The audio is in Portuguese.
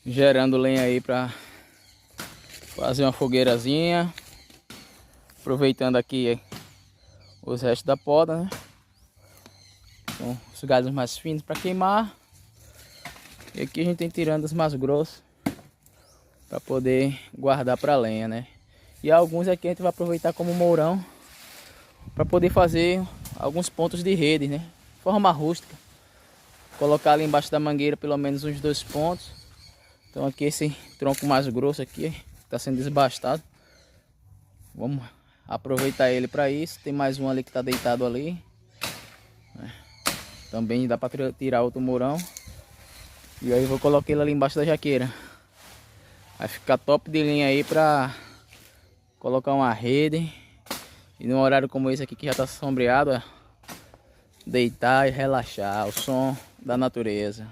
gerando lenha aí pra fazer uma fogueirazinha. Aproveitando aqui os restos da poda, né? Então, os galhos mais finos para queimar. E aqui a gente tem tirando os mais grossos para poder guardar para lenha, né? E alguns aqui a gente vai aproveitar como mourão para poder fazer alguns pontos de rede, né? De forma rústica. Colocar ali embaixo da mangueira pelo menos uns 2 pontos. Então aqui esse tronco mais grosso aqui está sendo desbastado. Vamos aproveitar ele para isso. Tem mais um ali que está deitado ali. Também dá para tirar outro mourão. E aí eu vou colocar ele ali embaixo da jaqueira. Vai ficar top de linha aí para colocar uma rede. E num horário como esse aqui que já está sombreado, deitar e relaxar. O som da natureza.